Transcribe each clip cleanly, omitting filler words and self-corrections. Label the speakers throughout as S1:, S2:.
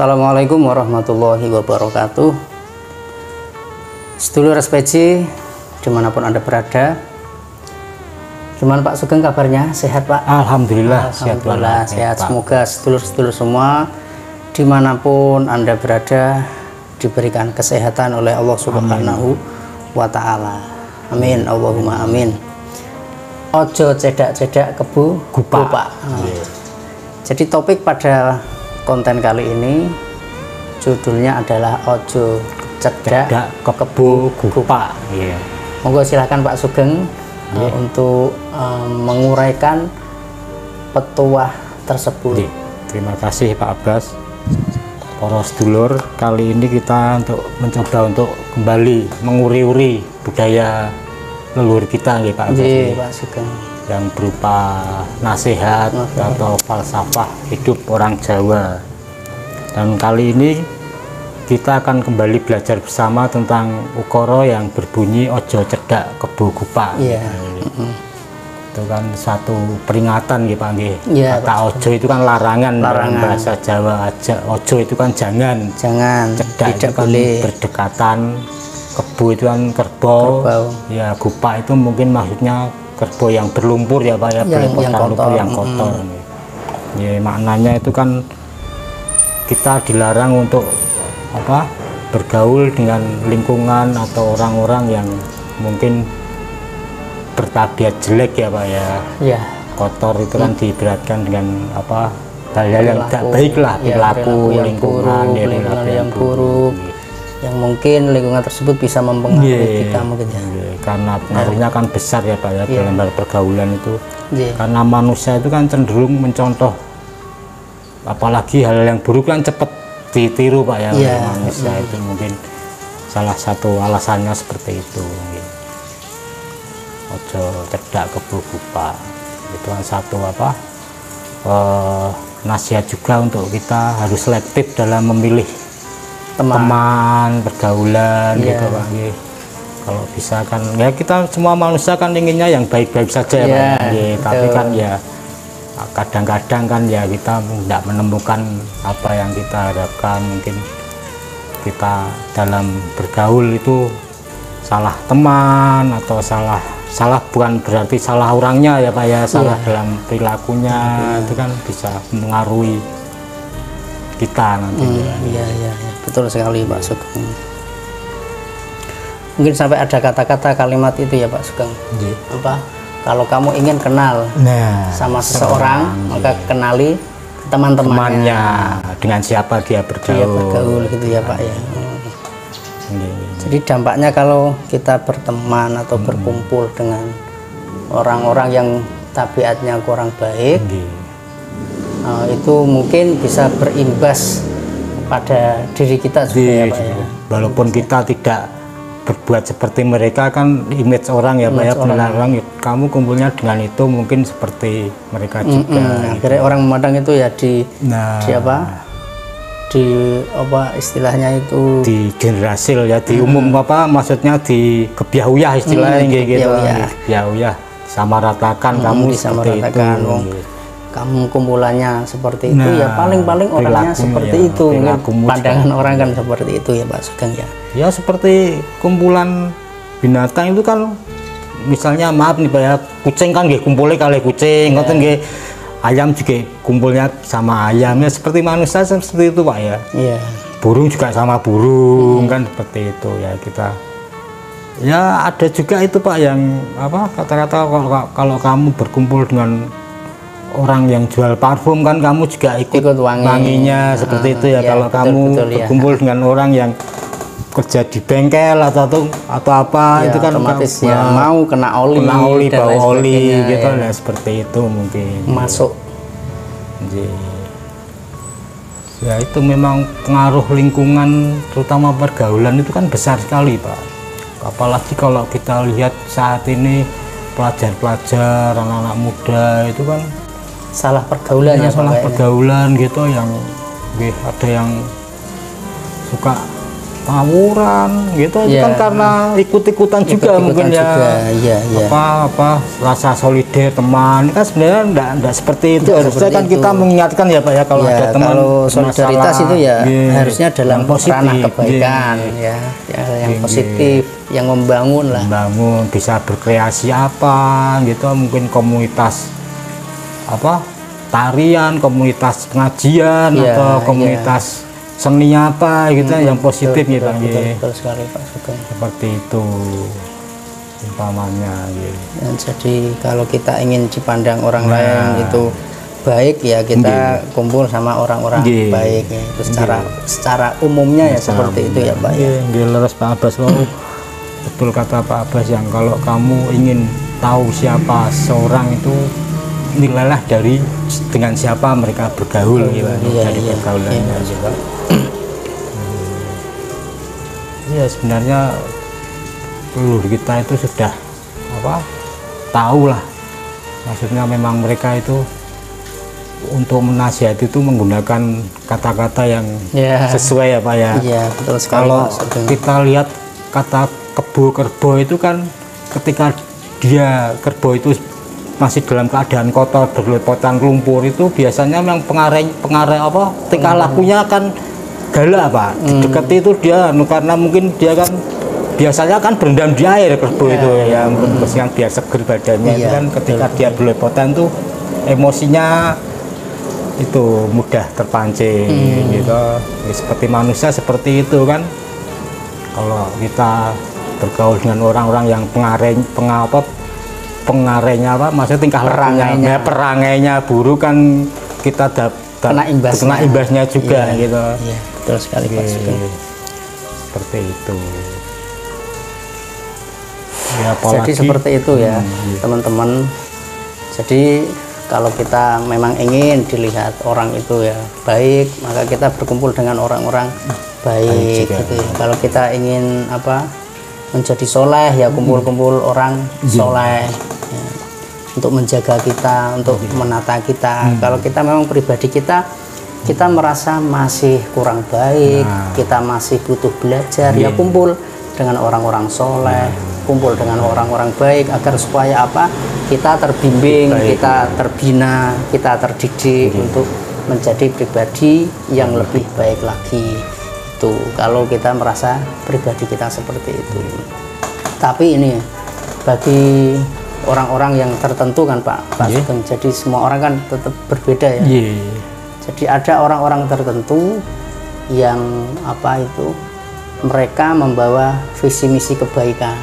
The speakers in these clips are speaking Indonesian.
S1: Assalamualaikum warahmatullahi wabarakatuh. Sedulur SPJ dimanapun Anda berada, gimana Pak Sugeng kabarnya? Sehat Pak?
S2: Alhamdulillah,
S1: Alhamdulillah sehat. Semoga sedulur-sedulur semua dimanapun Anda berada diberikan kesehatan oleh Allah Subhanahu wa Ta'ala. Amin, Allahumma amin. Ojo cedak-cedak kebu gupa. Jadi topik pada konten kali ini judulnya adalah ojo cedak kebu gupa. Monggo silahkan Pak Sugeng untuk menguraikan petuah tersebut.
S2: Terima kasih Pak Abbas. Para sedulur, kali ini kita mencoba untuk kembali menguri-uri budaya leluhur kita Pak Abbas.
S1: Pak Sugeng.
S2: Yang berupa nasihat atau falsafah hidup orang Jawa. Dan kali ini kita akan kembali belajar bersama tentang ukara yang berbunyi ojo cedak kebu gupa. Itu kan satu peringatan Pak nggih. Kata ojo itu kan larangan dalam bahasa Jawa. Ojo itu kan jangan. Cedak itu kan berdekatan. Kebu itu kan kerbau. Ya, gupa itu mungkin maksudnya kerbau yang berlumpur ya Pak ya, yang kotor. Ya, maknanya itu kan kita dilarang untuk bergaul dengan lingkungan atau orang-orang yang mungkin bertabiat jelek ya Pak ya. Kotor itu kan diberatkan dengan hal-hal yang tidak baik lah, perilaku lingkungan
S1: yang buruk. Yang mungkin lingkungan tersebut bisa mempengaruhi kita mungkin
S2: karena pengaruhnya kan besar ya Pak ya dalam hal pergaulan itu. Karena manusia itu kan cenderung mencontoh, apalagi hal yang buruk kan cepat ditiru Pak ya oleh manusia. Itu mungkin salah satu alasannya seperti itu. Ojo cedak kebu gupa itu kan satu nasihat juga untuk kita harus selektif dalam memilih teman pergaulan gitu Pak. Kalau bisa kan ya, kita semua manusia kan inginnya yang baik-baik saja ya Pak. Tapi kan ya kadang-kadang kan ya kita tidak menemukan apa yang kita harapkan. Mungkin kita dalam bergaul itu salah teman atau salah bukan berarti salah orangnya ya Pak ya, salah dalam perilakunya itu kan bisa mengaruhi kita nanti.
S1: Betul sekali Pak Sugeng. Mungkin sampai ada kata-kata kalimat itu ya Pak Sugeng. Kalau kamu ingin kenal sama seseorang, maka kenali teman-temannya. Dengan siapa dia bergaul gitu ya Pak ya. Jadi dampaknya kalau kita berteman atau berkumpul dengan orang-orang yang tabiatnya kurang baik, itu mungkin bisa berimbas pada diri kita juga ya Pak ya.
S2: Walaupun kita tidak berbuat seperti mereka, kan image orang ya Pak ya, melarang kamu kumpulnya dengan itu mungkin seperti mereka juga.
S1: Akhirnya orang memandang itu ya istilahnya itu
S2: di generasil ya, di umum maksudnya di kebiahuyah istilahnya gitu. Kebiahuyah sama ratakan, kamu seperti itu. Kamu kumpulannya seperti itu ya, paling-paling orangnya seperti itu. Pandangan orang kan seperti itu ya Pak Sugeng ya. Ya seperti kumpulan binatang itu kan, misalnya maaf nih Pak ya, kucing kan kumpulnya kali kucing, ayam juga kumpulnya sama ayam, ya seperti manusia seperti itu Pak ya. Burung juga sama burung kan seperti itu ya. Kita ya ada juga itu Pak yang kata-kata kalau kamu berkumpul dengan orang yang jual parfum kan kamu juga ikut wanginya seperti itu ya. Kalau kamu berkumpul dengan orang yang kerja di bengkel atau apa itu kan
S1: otomatis mau kena oli
S2: bau oli gitu ya, seperti itu mungkin
S1: masuk.
S2: Ya itu memang pengaruh lingkungan terutama pergaulan itu kan besar sekali Pak. Apalagi kalau kita lihat saat ini pelajar-pelajar, anak-anak muda itu kan
S1: salah pergaulan
S2: pergaulan gitu, yang ada yang suka tawuran gitu itu kan karena ikut-ikutan juga mungkin ya, apa rasa solider teman kan sebenarnya enggak seperti itu. Harusnya kan kita mengingatkan ya Pak ya kalau ada teman,
S1: kalau solidaritas itu ya harusnya dalam ranah kebaikan yang positif, yang membangun lah,
S2: bisa berkreasi apa gitu, mungkin komunitas apa tarian, komunitas pengajian atau komunitas seni apa gitu yang positif gitu.
S1: Betul sekali Pak Sugeng.
S2: Seperti itu umpamanya
S1: Dan jadi kalau kita ingin dipandang orang lain itu baik ya kita kumpul sama orang-orang baik ya. Itu secara umumnya ya seperti itu ya Pak ya.
S2: Leres Pak Abbas. Betul kata Pak Abbas yang kalau kamu ingin tahu siapa seorang itu nilailah dengan siapa mereka bergaul gitu dari pergaulannya juga. Ya sebenarnya leluhur kita itu sudah tahu lah, maksudnya memang mereka itu untuk menasihati itu menggunakan kata-kata yang sesuai ya Pak ya.
S1: Betul sekali.
S2: Kalau kita lihat kata kebo itu kan ketika kerbau itu masih dalam keadaan kotor berlepotan lumpur itu biasanya memang pengaruh tingkah lakunya kan galak Pak. Didekati itu dia karena mungkin dia kan biasanya kan berendam di air kerbau itu ya yang biar seger badannya itu kan ketika dia berlepotan tuh emosinya itu mudah terpancing gitu. Seperti manusia seperti itu kan. Kalau kita bergaul dengan orang-orang yang pengarenya maksudnya tingkah lakunya perangainya buruk kan kita kena imbasnya juga gitu.
S1: Betul sekali Pak Sugeng.
S2: Seperti itu ya,
S1: jadi seperti itu ya teman-teman. Jadi kalau kita memang ingin dilihat orang itu ya baik, maka kita berkumpul dengan orang-orang baik gitu ya. Kalau kita ingin menjadi soleh ya kumpul-kumpul orang soleh ya, untuk menjaga kita, untuk menata kita. Kalau kita memang pribadi kita merasa masih kurang baik, kita masih butuh belajar ya kumpul dengan orang-orang soleh, kumpul dengan orang-orang baik agar supaya kita terbimbing, kita terbina, kita terdidik untuk menjadi pribadi yang lebih baik lagi. Itu kalau kita merasa pribadi kita seperti itu. Tapi ini bagi orang-orang yang tertentu kan Pak Sugeng, jadi semua orang kan tetap berbeda ya. Jadi ada orang-orang tertentu yang mereka membawa visi misi kebaikan.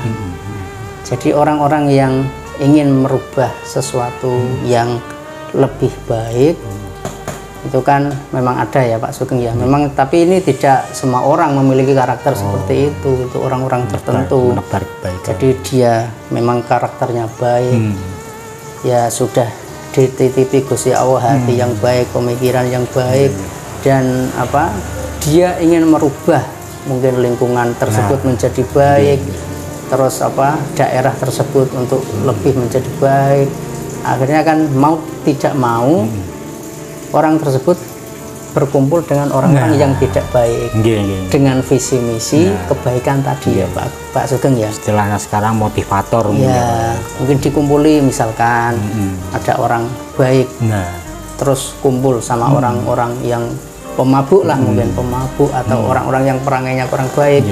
S1: Jadi orang-orang yang ingin merubah sesuatu yang lebih baik itu kan memang ada ya Pak Sugeng ya. Memang tapi ini tidak semua orang memiliki karakter seperti itu orang-orang tertentu. Jadi dia memang karakternya baik. Ya sudah dititipi Gusti Allah hati yang baik, pemikiran yang baik dan dia ingin merubah mungkin lingkungan tersebut menjadi baik, terus daerah tersebut untuk lebih menjadi baik. Akhirnya kan mau tidak mau orang tersebut berkumpul dengan orang-orang yang tidak baik dengan visi misi kebaikan tadi ya Pak Sugeng ya.
S2: Istilahnya sekarang motivator
S1: mungkin dikumpuli misalkan ada orang baik terus kumpul sama orang-orang yang pemabuk lah mungkin pemabuk atau orang-orang yang perangainya kurang baik.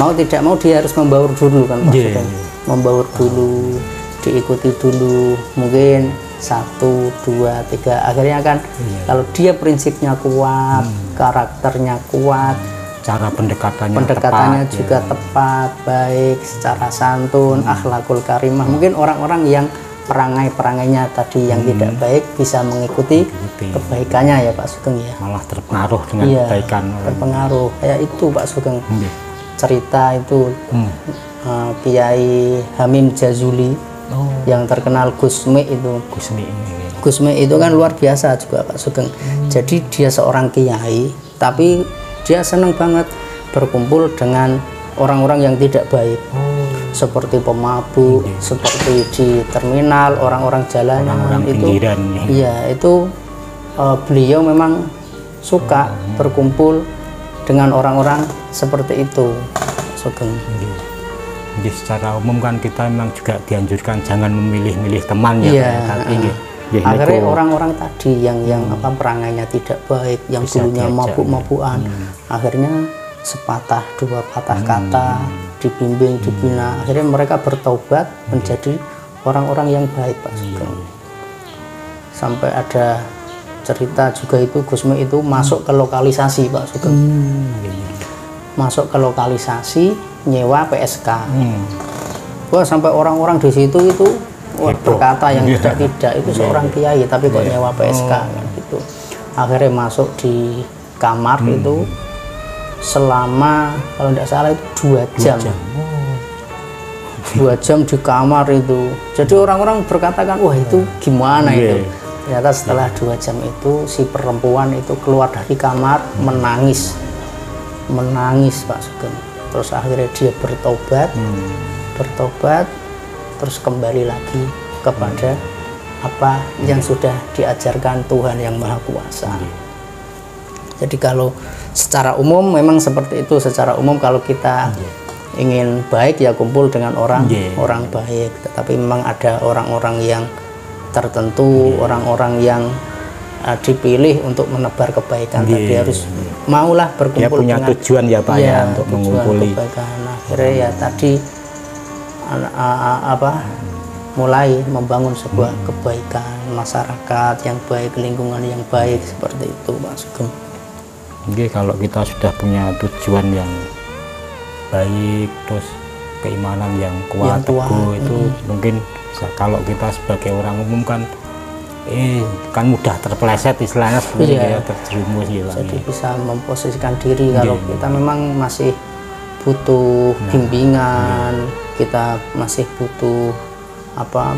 S1: Mau tidak mau dia harus membaur dulu kan Pak Sugeng. Membaur dulu, diikuti dulu mungkin 1, 2, 3 akhirnya kan kalau dia prinsipnya kuat, karakternya kuat,
S2: cara pendekatannya tepat,
S1: juga tepat, baik, secara santun, akhlakul karimah. Mungkin orang-orang yang perangainya tadi yang tidak baik bisa mengikuti kebaikannya ya Pak Sugeng ya.
S2: Malah terpengaruh dengan kebaikan.
S1: Terpengaruh kayak itu Pak Sugeng. Cerita itu Kiai Hamim Jazuli yang terkenal Gusmi itu. Gusmi itu kan luar biasa juga Pak Sugeng. Jadi dia seorang kiai, tapi dia senang banget berkumpul dengan orang-orang yang tidak baik, seperti pemabuk, seperti di terminal, orang-orang jalanan itu. Iya, itu beliau memang suka berkumpul dengan orang-orang seperti itu, Sugeng.
S2: Jadi secara umum kan kita memang juga dianjurkan jangan memilih-milih teman ya.
S1: Iya. Akhirnya orang-orang tadi yang apa perangainya tidak baik, yang dulunya mabuk-mabukan, akhirnya sepatah dua patah kata, dibimbing, dibina, akhirnya mereka bertobat menjadi orang-orang yang baik, Pak Sugeng. Sampai ada cerita juga itu Gusme itu masuk ke lokalisasi, Pak Sugeng. Masuk ke lokalisasi nyewa PSK. Wah, sampai orang-orang di situ itu berkata yang tidak itu seorang kiai tapi kok nyewa PSK kan gitu. Akhirnya masuk di kamar itu selama kalau tidak salah itu 2 jam. 2 jam di kamar itu. Jadi orang-orang berkata kan, wah itu gimana itu. Ternyata setelah 2 jam itu si perempuan itu keluar dari kamar menangis Pak Sugeng. Terus akhirnya dia bertobat, terus kembali lagi kepada apa yang sudah diajarkan Tuhan yang Maha Kuasa. Jadi kalau secara umum memang seperti itu, secara umum kalau kita ingin baik ya kumpul dengan orang baik, tetapi memang ada orang-orang yang tertentu, orang-orang yang dipilih untuk menebar kebaikan, tapi harus maulah berkumpul
S2: punya
S1: dengan
S2: tujuan ya Pak ya untuk mengumpuli
S1: kebaikan. Akhirnya ya tadi mulai membangun sebuah kebaikan masyarakat yang baik, lingkungan yang baik, seperti itu Pak Sugeng.
S2: Oke, kalau kita sudah punya tujuan yang baik, terus keimanan yang kuat, teguh, itu mungkin kalau kita sebagai orang umum kan kan mudah terpeleset istilahnya seperti ya, terjerumus gitu.
S1: Jadi bisa memposisikan diri kalau kita memang masih butuh bimbingan, kita masih butuh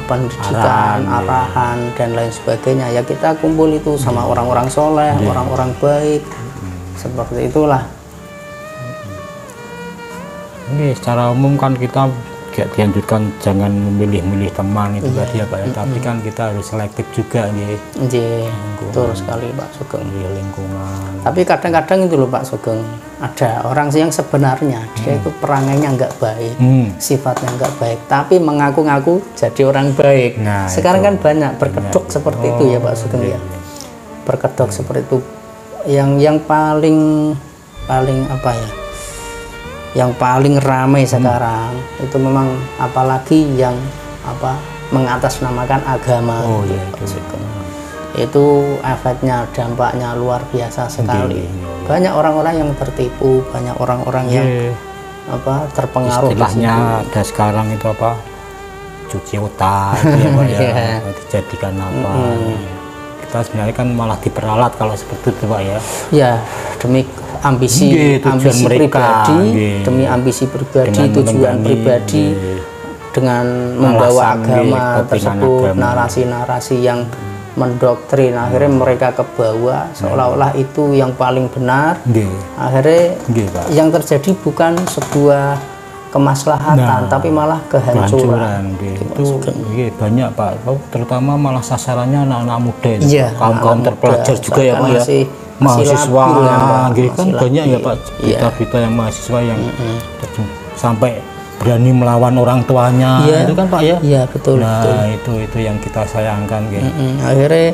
S1: pendidikan, arahan dan lain sebagainya, ya kita kumpul itu sama orang-orang soleh, orang-orang baik, seperti itulah.
S2: Ini secara umum kan kita dianjurkan jangan memilih-milih teman itu tadi ya Pak ya, tapi kan kita harus selektif juga
S1: betul sekali Pak Sugeng.
S2: Lingkungan.
S1: Tapi kadang-kadang itu loh Pak Sugeng, ada orang yang sebenarnya dia itu perangainya nggak baik, sifatnya nggak baik, tapi mengaku-ngaku jadi orang baik. Nah, sekarang kan banyak berkedok seperti itu ya Pak Sugeng ya. Berkedok seperti itu yang paling apa ya? Yang paling ramai sekarang itu memang apalagi yang mengatasnamakan agama. Itu efeknya, dampaknya luar biasa sekali. Banyak orang-orang yang tertipu, banyak orang-orang yang terpengaruh.
S2: Istilahnya ada sekarang itu cuci otak ya, dijadikan kita sebenarnya kan malah diperalat kalau seperti itu Pak ya.
S1: Ya, demi ambisi pribadi, demi ambisi pribadi, tujuan pribadi, dengan membawa agama tersebut, narasi-narasi yang mendoktrin, akhirnya mereka ke bawah seolah-olah itu yang paling benar. Akhirnya yang terjadi bukan sebuah kemaslahatan, tapi malah kehancuran.
S2: Itu banyak Pak, terutama malah sasarannya anak-anak muda itu, kaum terpelajar juga ya Pak ya, mahasiswa kan banyak ya Pak, kita yang mahasiswa yang sampai berani melawan orang tuanya, itu kan Pak ya. Iya betul. Nah betul. Itu yang kita sayangkan
S1: akhirnya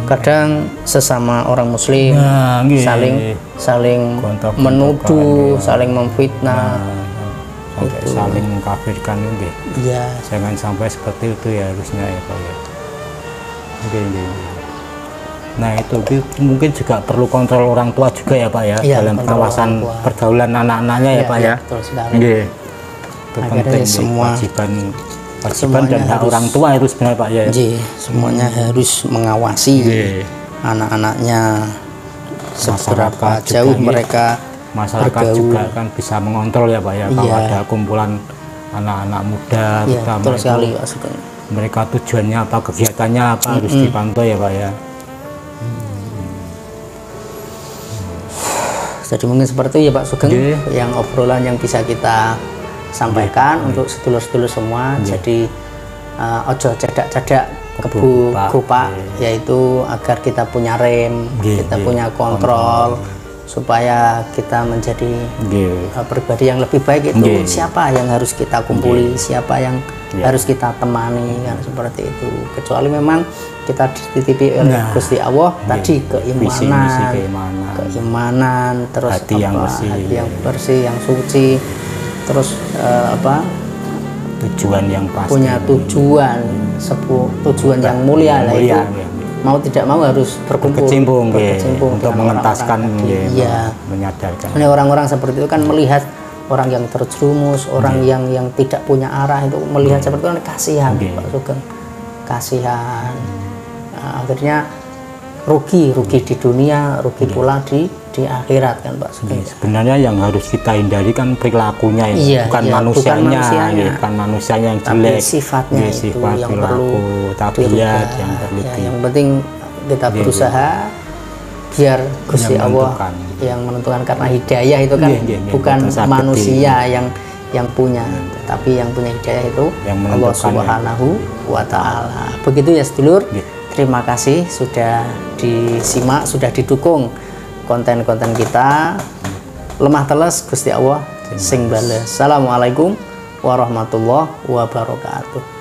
S1: kadang sesama orang muslim saling menuduh, saling memfitnah,
S2: sampai saling mengkafirkan jangan sampai seperti itu ya harusnya ya Pak ya. Nah itu mungkin juga perlu kontrol orang tua juga ya Pak ya, dalam pengawasan pergaulan anak-anaknya ya Pak ya.
S1: Betul sekali.
S2: Itu penting semua kewajiban dan hak orang tua itu sebenarnya Pak ya.
S1: Semuanya harus mengawasi anak-anaknya, seberapa jauh mereka
S2: masyarakat bergaul. Juga kan bisa mengontrol ya Pak ya, kalau ada kumpulan anak-anak muda
S1: betul sekali Pak.
S2: Mereka tujuannya apa, kegiatannya apa, harus dipantau ya Pak ya.
S1: Jadi mungkin seperti itu ya Pak Sugeng, yang obrolan yang bisa kita sampaikan untuk sedulur-sedulur semua. Jadi ojo cedak-cedak kebu Pak, yaitu agar kita punya rem, kita punya kontrol, supaya kita menjadi pribadi yang lebih baik itu siapa yang harus kita kumpuli, siapa yang harus kita temani, kan seperti itu. Kecuali memang kita dititipi oleh Gusti Allah tadi keimanan, terus hati yang bersih, yang suci, terus
S2: tujuan yang pasti,
S1: punya tujuan yang mulia lah itu. Mau tidak mau harus berkecimpung
S2: untuk mengentaskan, menyadarkan.
S1: Ini orang-orang seperti itu kan melihat orang yang terjerumus, orang yang tidak punya arah itu melihat seperti itu kan kasihan, Pak Sugeng, kasihan. Nah, akhirnya rugi di dunia, rugi pula di akhirat kan Pak Sugeng.
S2: Sebenarnya yang harus kita hindari kan perilakunya, bukan manusianya yang jelek,
S1: sifatnya itu
S2: sifat,
S1: yang
S2: perilaku, tabiat yang perlu
S1: yang penting kita berusaha biar Gusti Allah yang menentukan, karena hidayah itu kan bukan manusia yang punya, tapi yang punya hidayah itu Allah Subhanahu wa Ta'ala. Begitu ya sedulur. Terima kasih sudah disimak, sudah didukung konten-konten kita. Lemah teles Gusti Allah sing bales. Assalamualaikum warahmatullahi wabarakatuh.